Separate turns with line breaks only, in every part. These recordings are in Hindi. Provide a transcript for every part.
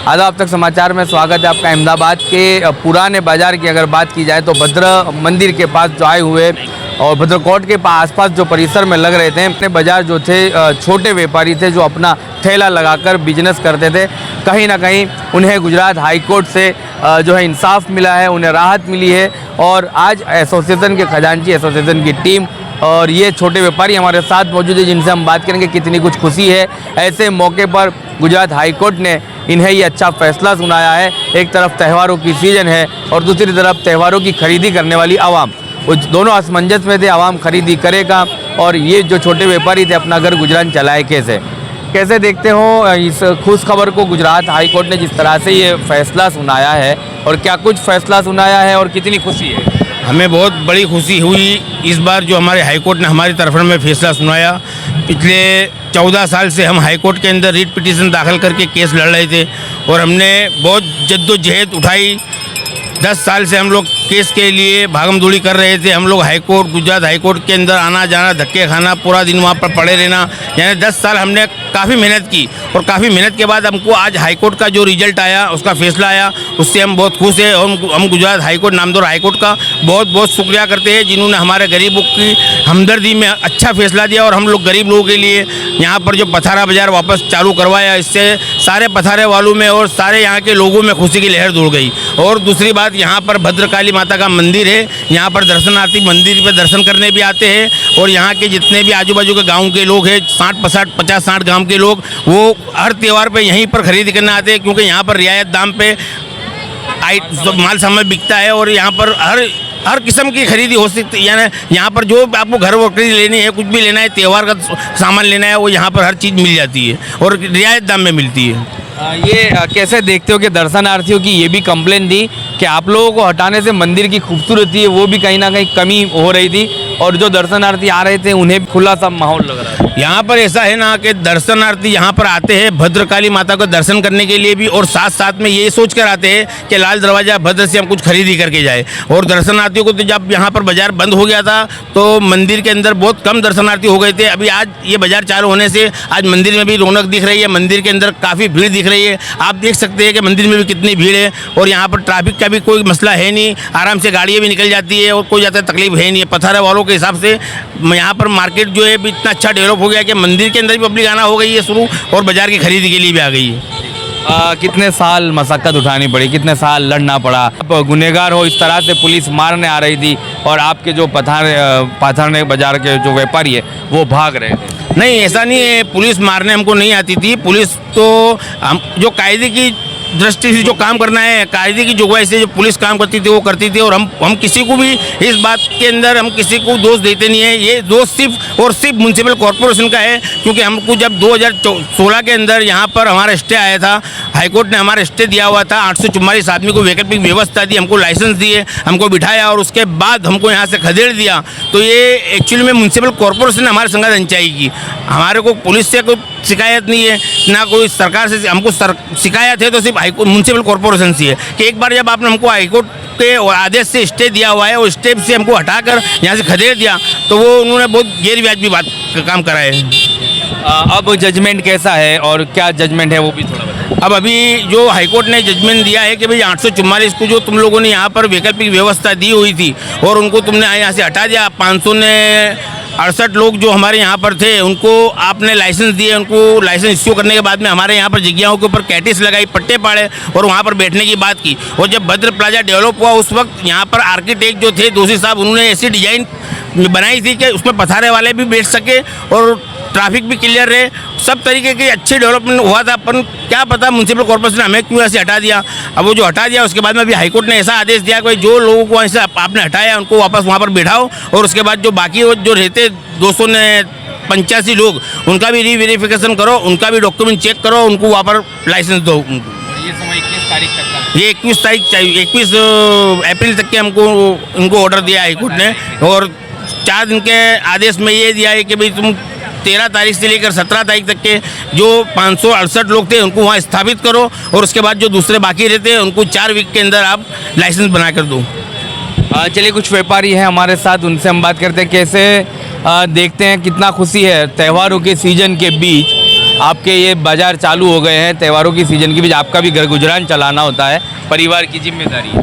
आदाब तक समाचार में स्वागत है आपका। अहमदाबाद के पुराने बाज़ार की अगर बात की जाए तो भद्र मंदिर के पास जो आए हुए और भद्रकोट के आसपास जो परिसर में लग रहे थे अपने बाज़ार जो थे, छोटे व्यापारी थे जो अपना ठेला लगाकर बिजनेस करते थे, कहीं ना कहीं उन्हें गुजरात हाई कोर्ट से जो है इंसाफ मिला है, उन्हें राहत मिली है। और आज एसोसिएशन के खजांची एसोसिएशन की टीम और ये छोटे व्यापारी हमारे साथ मौजूद है, जिनसे हम बात करेंगे कितनी कुछ खुशी है। ऐसे मौके पर गुजरात हाई कोर्ट ने इन्हें ये अच्छा फैसला सुनाया है। एक तरफ त्योहारों की सीज़न है और दूसरी तरफ त्योहारों की खरीदी करने वाली आवाम, वो दोनों असमंजस में थे। आवाम खरीदी करेगा और ये जो छोटे व्यापारी थे अपना घर गुजरान चलाए कैसे देखते हो इस खुश खबर को? गुजरात हाई कोर्ट ने जिस तरह से ये फैसला सुनाया है, और क्या कुछ फैसला सुनाया है और कितनी खुशी है?
हमें बहुत बड़ी खुशी हुई इस बार जो हमारे हाई कोर्ट ने हमारी तरफ में फैसला सुनाया। पिछले 14 साल से हम हाई कोर्ट के अंदर रिट पिटीशन दाखिल करके केस लड़ रहे थे और हमने बहुत जद्दोजहद उठाई। 10 साल से हम लोग केस के लिए भागमदौड़ी कर रहे थे। हम लोग high court, Gujarat high court के अंदर आना जाना, धक्के खाना, पूरा दिन वहाँ पर पड़े रहना, यानी 10 साल हमने काफ़ी मेहनत की। और काफ़ी मेहनत के बाद हमको आज हाई कोर्ट का जो रिजल्ट आया, उसका फैसला आया, उससे हम बहुत खुश हैं। और हम गुजरात हाई कोर्ट, नामदौर हाई कोर्ट का बहुत बहुत शुक्रिया करते हैं, जिन्होंने हमारे गरीबों की हमदर्दी में अच्छा फैसला दिया। और हम लोग गरीब लोगों के लिए यहाँ पर जो पथारा बाज़ार वापस चालू करवाया, इससे सारे पथारे वालों में और सारे यहाँ के लोगों में खुशी की लहर दौड़ गई। और दूसरी बात, यहाँ पर भद्रकाली माता का मंदिर है, यहाँ पर दर्शनार्थी मंदिर पर दर्शन करने भी आते हैं। और यहाँ के जितने भी आजू बाजू के गाँव के लोग हैं, 50-60 गाँव के लोग, वो हर त्यौहार पे यहीं पर खरीदी करने आते हैं, क्योंकि यहाँ पर रियायत दाम पे माल सामान बिकता है। और यहाँ पर हर किस्म की खरीदी हो सकती है, यानी यहाँ पर जो आपको घर वोकरी लेनी है, कुछ भी लेना है, त्यौहार का सामान लेना है, वो यहाँ पर हर चीज़ मिल जाती है और रियायत दाम में मिलती है।
ये कैसे देखते हो कि दर्शनार्थियों की ये भी कंप्लेन थी कि आप लोगों को हटाने से मंदिर की खूबसूरती है वो भी कहीं ना कहीं कमी हो रही थी, और जो दर्शनार्थी आ रहे थे उन्हें खुला सा माहौल लग रहा है?
यहाँ पर ऐसा है ना कि दर्शनार्थी यहाँ पर आते हैं भद्रकाली माता को दर्शन करने के लिए भी, और साथ साथ में ये सोच कर आते हैं कि लाल दरवाजा भद्र से हम कुछ खरीदी करके जाए। और दर्शनार्थियों को तो जब यहाँ पर बाजार बंद हो गया था तो मंदिर के अंदर बहुत कम दर्शनार्थी हो गए थे। अभी आज ये बाजार चालू होने से आज मंदिर में भी रौनक दिख रही है, मंदिर के अंदर काफ़ी भीड़ दिख रही है। आप देख सकते हैं कि मंदिर में भी कितनी भीड़ है। और यहाँ पर ट्रैफिक का भी कोई मसला है नहीं, आराम से गाड़ियाँ भी निकल जाती है और कोई ज़्यादा तकलीफ है नहीं। पथारे वालों के हिसाब से यहाँ पर मार्केट जो है इतना अच्छा डेवलप हो गया कि मंदिर के अंदर भी पब्लिक आना हो गई है शुरू, और बाजार की खरीदी के लिए भी आ गई है।
कितने साल मशक्कत उठानी पड़ी, कितने साल लड़ना पड़ा? आप गुनहगार हो, इस तरह से पुलिस मारने आ रही थी और आपके जो पथारने बाजार के जो व्यापारी है वो भाग रहे थे।
नहीं, ऐसा नहीं है, पुलिस मारने हमको नहीं आती थी। पुलिस तो हम जो कायदे की दृष्टि से जो काम करना है, कायदे की जुगवाई से जो पुलिस काम करती थी वो करती थी। और हम किसी को भी इस बात के अंदर हम किसी को दोष देते नहीं है। ये दोष सिर्फ और सिर्फ म्यूनसिपल कॉरपोरेशन का है, क्योंकि हमको जब 2016 के अंदर यहाँ पर हमारा स्टे आया था, हाईकोर्ट ने हमारा स्टे दिया हुआ था, 844 आदमी को वैकल्पिक व्यवस्था दी, हमको लाइसेंस दिए, हमको बिठाया और उसके बाद हमको यहाँ से खदेड़ दिया। तो ये एक्चुअली में म्यूनसिपल कॉरपोरेशन ने हमारे संग अंचाई की। हमारे को पुलिस से कोई शिकायत नहीं है, ना कोई सरकार से। हमको शिकायत है तो सिर्फ हाईकोर्ट म्यूनसिपल कॉरपोरेशन से है कि एक बार जब आपने हमको हाईकोर्ट के आदेश से स्टे दिया हुआ है और स्टे से हमको हटाकर यहाँ से खदेड़ दिया, तो वो उन्होंने बहुत गैरवाजिबी बात काम करा है।
अब जजमेंट कैसा है और क्या जजमेंट है वो भी थोड़ा बताएं।
अब अभी जो हाईकोर्ट ने जजमेंट दिया है कि भाई 844 को जो तुम लोगों ने यहाँ पर वैकल्पिक व्यवस्था दी हुई थी और उनको तुमने यहाँ से हटा दिया, 568 लोग जो हमारे यहाँ पर थे उनको आपने लाइसेंस दिए, उनको लाइसेंस इश्यू करने के बाद में हमारे यहाँ पर जगहों के ऊपर कैटिस लगाई, पट्टे पाड़े और वहाँ पर बैठने की बात की। और जब भद्र प्लाजा डेवलप हुआ उस वक्त यहाँ पर आर्किटेक्ट जो थे दोषी साहब, उन्होंने ऐसी डिजाइन बनाई थी कि उसमें पथारे वाले भी बैठ सके और ट्रैफिक भी क्लियर रहे, सब तरीके की अच्छी डेवलपमेंट हुआ था। पर क्या पता म्यूनसिपल कॉर्पोरेशन ने हमें क्यों ऐसे हटा दिया। अब वो जो हटा दिया उसके बाद में अभी हाईकोर्ट ने ऐसा आदेश दिया कि जो लोगों को ऐसे आपने हटाया उनको वापस वहाँ पर बैठाओ और उसके बाद जो बाकी जो रहते 285 लोग उनका भी रीवेरिफिकेशन करो, उनका भी डॉक्यूमेंट चेक करो, उनको वहाँ पर लाइसेंस दो।
ये समय 21 तारीख तक का,
ये 21 तारीख चाहिए, 21 अप्रैल तक के हमको इनको ऑर्डर दिया हाईकोर्ट ने। और 4 दिन के आदेश में ये दिया है कि भाई तुम 13 तारीख से लेकर 17 तारीख तक के जो 568 लोग थे उनको वहाँ स्थापित करो और उसके बाद जो दूसरे बाकी रहते हैं उनको 4 वीक के अंदर आप लाइसेंस बना कर दो।
चलिए कुछ व्यापारी हैं हमारे साथ, उनसे हम बात करते हैं। कैसे देखते हैं, कितना खुशी है त्योहारों के सीजन के बीच आपके ये बाज़ार चालू हो गए हैं। त्योहारों की सीजन के बीच आपका भी घर गुजरान चलाना होता है, परिवार की जिम्मेदारी है।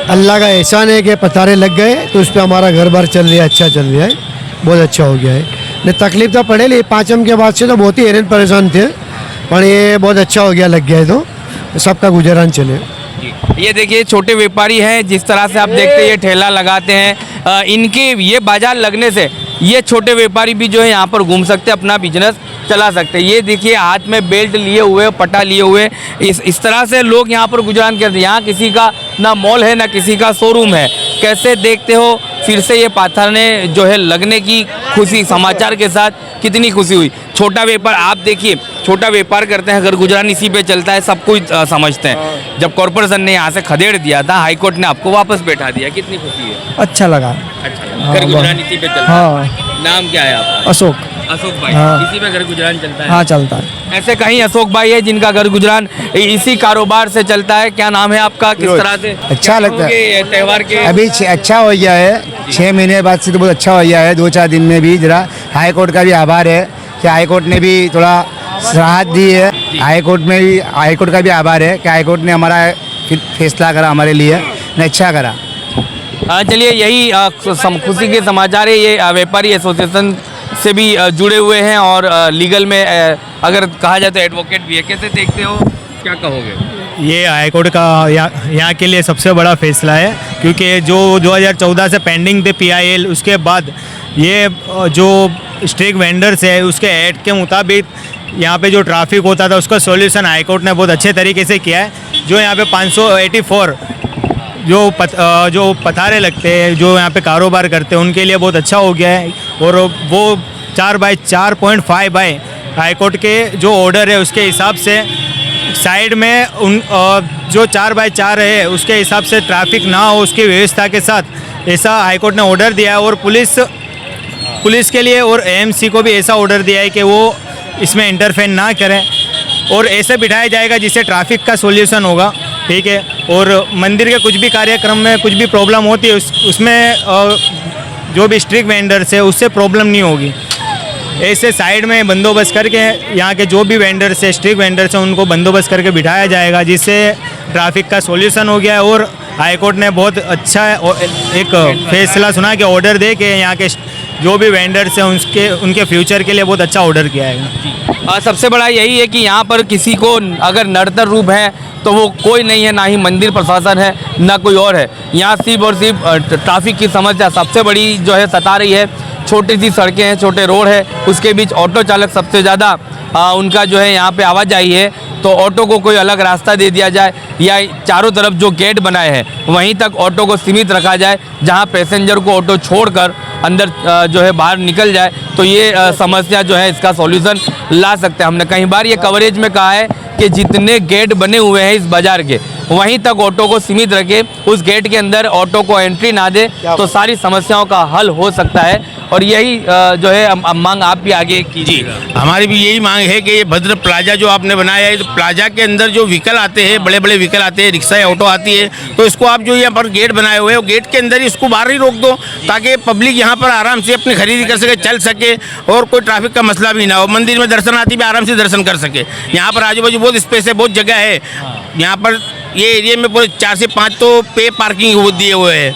अल्लाह का एहसान है कि पतारे लग गए तो उस पर हमारा घर बार चल रहा है, अच्छा चल रहा है, बहुत अच्छा हो गया है। नहीं तकलीफ तो पड़े ली, 5 के बाद से तो बहुत ही हैरान परेशान थे, पर ये बहुत अच्छा हो गया, लग गया है तो सबका गुजरान चले।
ये देखिए छोटे व्यापारी हैं, जिस तरह से आप देखते हैं ये ठेला लगाते हैं, इनके ये बाजार लगने से ये छोटे व्यापारी भी जो है यहाँ पर घूम सकते हैं, अपना बिजनेस चला सकते हैं। ये देखिए हाथ में बेल्ट लिए हुए, पट्टा लिए हुए, इस तरह से लोग यहाँ पर गुजरान करते हैं। यहाँ किसी का ना मॉल है ना किसी का शोरूम है। कैसे देखते हो फिर से ये पाथरने जो है लगने की खुशी, समाचार के साथ कितनी खुशी हुई। छोटा व्यापार आप देखिए, छोटा व्यापार करते हैं, घर गुजरान इसी पे चलता है, सब कुछ समझते हैं। जब कॉर्पोरेशन ने यहाँ से खदेड़ दिया था, हाईकोर्ट ने आपको वापस बैठा दिया, कितनी खुशी है।
अच्छा लगा।
अच्छा, घर गुजरान इसी पे चलता है।
हाँ।
नाम क्या है आपका?
अशोक।
अशोक भाई।
हाँ।
इसी पे घर गुजरान चलता है।
हाँ चलता है।
ऐसे कहीं अशोक भाई है जिनका घर गुजरान इसी कारोबार से चलता है। क्या नाम है आपका, किस तरह से
अच्छा लगता है
ये त्योहार के
अभी अच्छा हो गया है, 6 महीने बाद से तो बहुत अच्छा हो गया है। 2-4 दिन में भी जरा हाईकोर्ट का भी आभार है कि हाईकोर्ट ने भी थोड़ा राहत दी है। हाईकोर्ट का भी आभार है कि हाईकोर्ट ने हमारा फैसला करा, हमारे लिए अच्छा करा।
चलिए यही खुशी के समाचार है। ये व्यापारी एसोसिएशन से भी जुड़े हुए हैं और लीगल में अगर कहा जाए तो एडवोकेट भी है। कैसे देखते हो, क्या कहोगे?
ये हाईकोर्ट का यहाँ के लिए सबसे बड़ा फैसला है, क्योंकि जो 2014 से पेंडिंग थे PIL, उसके बाद ये जो स्ट्रीट वेंडर्स है उसके एक्ट के मुताबिक यहाँ पे जो ट्रैफिक होता था उसका सॉल्यूशन हाईकोर्ट ने बहुत अच्छे तरीके से किया है। जो यहाँ पे 584 जो पथारे लगते हैं, जो यहाँ पे कारोबार करते हैं, उनके लिए बहुत अच्छा हो गया है। और वो 4/4.5 बाय हाईकोर्ट के जो ऑर्डर है उसके हिसाब से साइड में उन जो 4/4 है उसके हिसाब से ट्रैफिक ना हो उसकी व्यवस्था के साथ ऐसा हाईकोर्ट ने ऑर्डर दिया है। और पुलिस के लिए और AMC को भी ऐसा ऑर्डर दिया है कि वो इसमें इंटरफेयर ना करें और ऐसे बिठाया जाएगा जिससे ट्रैफिक का सॉल्यूशन होगा, ठीक है। और मंदिर के कुछ भी कार्यक्रम में कुछ भी प्रॉब्लम होती है उसमें जो भी स्ट्रीट वेंडर्स है उससे प्रॉब्लम नहीं होगी। ऐसे साइड में बंदोबस्त करके यहाँ के जो भी वेंडर्स है, स्ट्रीट वेंडर्स हैं, उनको बंदोबस्त करके बिठाया जाएगा, जिससे ट्रैफिक का सॉल्यूशन हो गया है। और हाईकोर्ट ने बहुत अच्छा एक फैसला सुना कि ऑर्डर दे के यहाँ के जो भी वेंडर्स हैं उनके फ्यूचर के लिए बहुत अच्छा ऑर्डर किया है।
सबसे बड़ा यही है कि यहाँ पर किसी को अगर नड़तर रूप है तो वो कोई नहीं है, ना ही मंदिर प्रशासन है ना कोई और है। यहाँ सिर्फ और सिर्फ ट्रैफिक की समस्या सबसे बड़ी जो है सता रही है। छोटी सी सड़कें हैं, छोटे रोड है, उसके बीच ऑटो चालक सबसे ज़्यादा उनका जो है यहाँ पे आवाजाही है, तो ऑटो को कोई अलग रास्ता दे दिया जाए या चारों तरफ जो गेट बनाए हैं वहीं तक ऑटो को सीमित रखा जाए, जहाँ पैसेंजर को ऑटो छोड़कर अंदर जो है बाहर निकल जाए, तो ये समस्या जो है इसका सॉल्यूशन ला सकते हैं। हमने कई बार ये कवरेज में कहा है कि जितने गेट बने हुए हैं इस बाज़ार के वहीं तक ऑटो को सीमित रखे, उस गेट के अंदर ऑटो को एंट्री ना दे, तो सारी समस्याओं का हल हो सकता है। और यही जो है मांग आप भी आगे कीजिए।
हमारी भी यही मांग है कि ये भद्र प्लाजा जो आपने बनाया है, तो प्लाजा के अंदर जो व्हीकल आते हैं, बड़े बड़े व्हीकल आते हैं, रिक्शा या ऑटो आती है, तो इसको आप जो यहाँ पर गेट बनाए हुए हैं, गेट के अंदर ही इसको बाहर ही रोक दो, ताकि पब्लिक यहाँ पर आराम से अपनी खरीदी कर सके, चल सके, और कोई ट्रैफिक का मसला भी ना हो। मंदिर में दर्शनार्थी भी आराम से दर्शन कर सके। यहाँ पर आजू बाजू बहुत स्पेस है, बहुत जगह है। यहाँ पर ये एरिया में पूरे 4 से 5 तो पे पार्किंग दिए हुए हैं,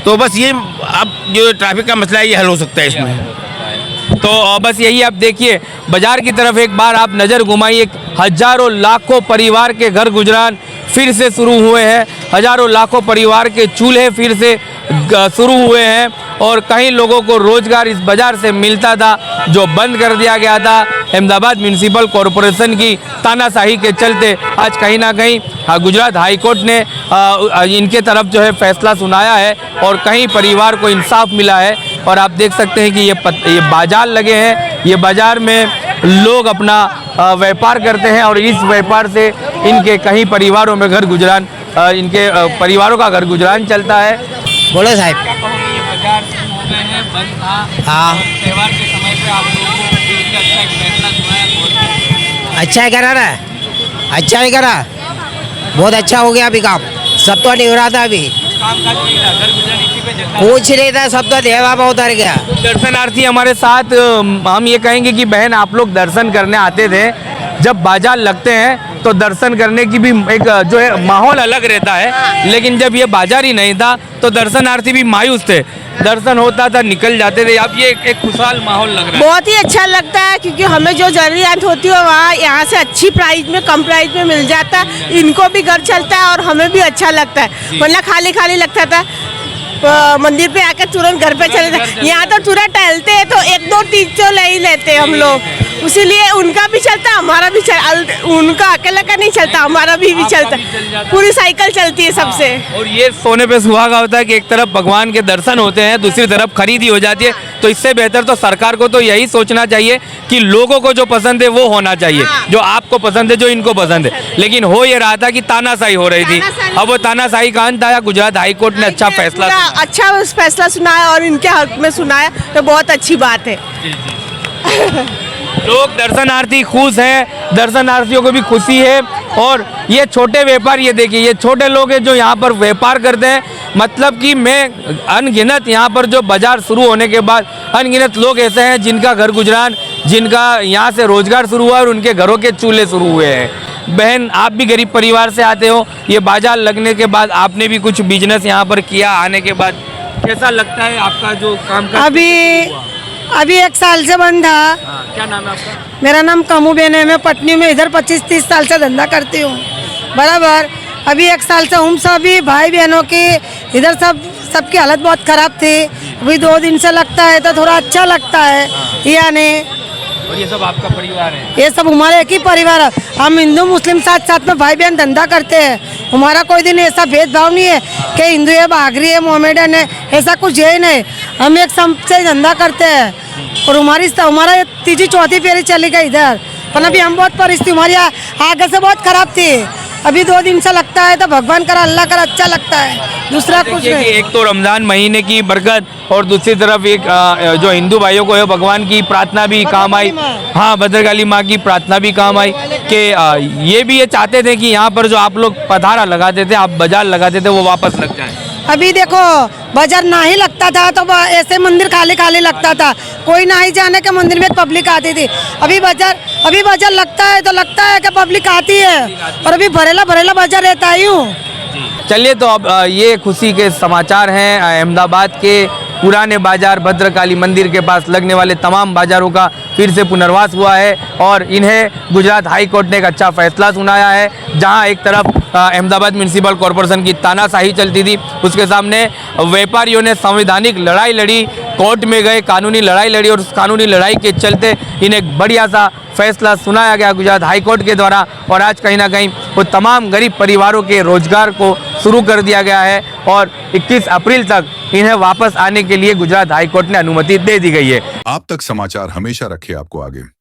तो बस ये अब जो ट्रैफिक का मसला है ये हल हो सकता है इसमें।
तो बस यही आप देखिए, बाजार की तरफ एक बार आप नज़र घुमाइए। हजारों लाखों परिवार के घर गुजरान फिर से शुरू हुए हैं, हजारों लाखों परिवार के चूल्हे फिर से शुरू हुए हैं, और कई लोगों को रोजगार इस बाज़ार से मिलता था जो बंद कर दिया गया था अहमदाबाद म्यूनिसिपल कॉरपोरेशन की तानाशाही के चलते। आज कहीं ना कहीं गुजरात हाई कोर्ट ने इनके तरफ जो है फैसला सुनाया है और कहीं परिवार को इंसाफ मिला है। और आप देख सकते हैं कि ये बाजार लगे हैं, ये बाज़ार में लोग अपना व्यापार करते हैं और इस व्यापार से इनके कहीं परिवारों में घर गुजरान इनके परिवारों का घर गुजरान चलता है।
बोलो साहब।
बाजार शुरू हो गए हैं, बंद था।
हाँ।
त्योहार के समय पे आप लोगों को फिर से अच्छा एक फैसला सुनाया।
अच्छा ही करा ना, अच्छा ही करा, बहुत अच्छा हो गया अभी काम। सब तो नहीं हो रहा था अभी,
कामकाज नहीं था, घर गुजरान इसी पे चलता।
कुछ नहीं था, सब तो देवा में उतर गया।
दर्शनार्थी हमारे साथ, हम ये कहेंगे कि बहन आप लोग दर्शन करने आते थे, जब बाजार लगते हैं तो दर्शन करने की भी एक जो है माहौल अलग रहता है, लेकिन जब ये बाजार ही नहीं था तो दर्शनार्थी भी मायूस थे, दर्शन होता था निकल जाते थे। अब ये एक खुशहाल माहौल लग रहा है।
बहुत ही अच्छा लगता है, क्योंकि हमें जो जरूरियात होती है वहाँ यहाँ से अच्छी प्राइस में, कम प्राइस में मिल जाता है। इनको भी घर चलता है और हमें भी अच्छा लगता है, वरना खाली खाली लगता था। मंदिर पे आकर तुरंत घर पे चले जाते, यहाँ तो तुरंत टहलते हैं तो 1-2 चीज तो ले ही लेते हैं हम लोग, इसीलिए उनका भी चलता है हमारा भी उनका अकेला का नहीं चलता, हमारा भी चलता है, पूरी साइकिल चलती है सबसे।
और ये सोने पे सुहागा होता है कि एक तरफ भगवान के दर्शन होते हैं, दूसरी तरफ खरीदी हो जाती है। तो इससे बेहतर तो सरकार को तो यही सोचना चाहिए कि लोगों को जो पसंद है वो होना चाहिए, जो आपको पसंद है, जो इनको पसंद है। लेकिन हो ये रहा था कि तानाशाही हो रही थी, अब वो तानाशाही का अंत आया। गुजरात हाई कोर्ट ने अच्छा
फैसला सुनाया और इनके हक में सुनाया, तो बहुत अच्छी बात है।
लोग दर्शनार्थी खुश हैं, दर्शनार्थियों को भी खुशी है। और ये छोटे व्यापार, ये देखिए, ये छोटे लोग हैं जो यहाँ पर व्यापार करते हैं। मतलब कि मैं अनगिनत यहाँ पर जो बाजार शुरू होने के बाद अनगिनत लोग ऐसे हैं जिनका घर गुजरान, जिनका यहाँ से रोजगार शुरू हुआ और उनके घरों के चूल्हे शुरू हुए हैं। बहन, आप भी गरीब परिवार से आते हो, ये बाजार लगने के बाद आपने भी कुछ बिजनेस यहाँ पर किया, आने के बाद कैसा लगता है आपका जो काम का?
अभी 1 साल से बंद था।
क्या नाम है आपका?
मेरा नाम कमू बेन है, मैं पटनी में इधर 25-30 साल से धंधा करती हूँ बराबर। अभी 1 साल से हम सभी भाई बहनों की इधर सबकी हालत बहुत ख़राब थी। अभी 2 दिन से लगता है तो थोड़ा अच्छा लगता है। यानी
और ये सब आपका परिवार है?
ये सब हमारे एक ही परिवार है। हम हिंदू मुस्लिम साथ साथ में भाई बहन धंधा करते हैं। हमारा कोई दिन ऐसा भेदभाव नहीं है कि हिंदू है, बागरी है, मोहम्मदन है, ऐसा कुछ है ही नहीं। हम एक से धंधा करते हैं और हमारा 3री-4थी पेरी चली गई इधर, पर अभी हम बहुत परिस्थिति हमारी आगे से बहुत खराब थी। अभी 2 दिन से लगता है तो भगवान करा, अल्लाह करा, अच्छा लगता है, दूसरा कुछ नहीं।
एक तो रमज़ान महीने की बरकत और दूसरी तरफ एक जो हिंदू भाइयों को है भगवान की प्रार्थना भी काम आई। हाँ, भद्रकाली माँ की प्रार्थना भी काम आई कि ये भी ये चाहते थे कि यहाँ पर जो आप लोग पधारा लगाते थे, आप बाजार लगाते थे, वो वापस लग जाए।
अभी देखो, बाजार ना ही लगता था तो ऐसे मंदिर खाली खाली लगता था, कोई ना ही जाने के मंदिर में पब्लिक आती थी। अभी बाजार लगता है तो लगता है कि पब्लिक आती है, और अभी भरेला बाजार रहता ही हूँ।
चलिए, तो अब ये खुशी के समाचार हैं। अहमदाबाद के पुराने बाजार भद्रकाली मंदिर के पास लगने वाले तमाम बाजारों का फिर से पुनर्वास हुआ है और इन्हें गुजरात हाई कोर्ट ने एक अच्छा फैसला सुनाया है। जहां एक तरफ अहमदाबाद म्यूनिसिपल कॉरपोरेशन की तानाशाही चलती थी, उसके सामने व्यापारियों ने संवैधानिक लड़ाई लड़ी कोर्ट में गए, कानूनी लड़ाई लड़ी और उस कानूनी लड़ाई के चलते इन्हें एक बढ़िया सा फैसला सुनाया गया गुजरात हाई कोर्ट के द्वारा और आज कहीं ना कहीं वो तमाम गरीब परिवारों के रोजगार को शुरू कर दिया गया है और 21 अप्रैल तक इन्हें वापस आने के लिए गुजरात हाई कोर्ट ने अनुमति दे दी गई है।
आप तक समाचार हमेशा रखे आपको आगे।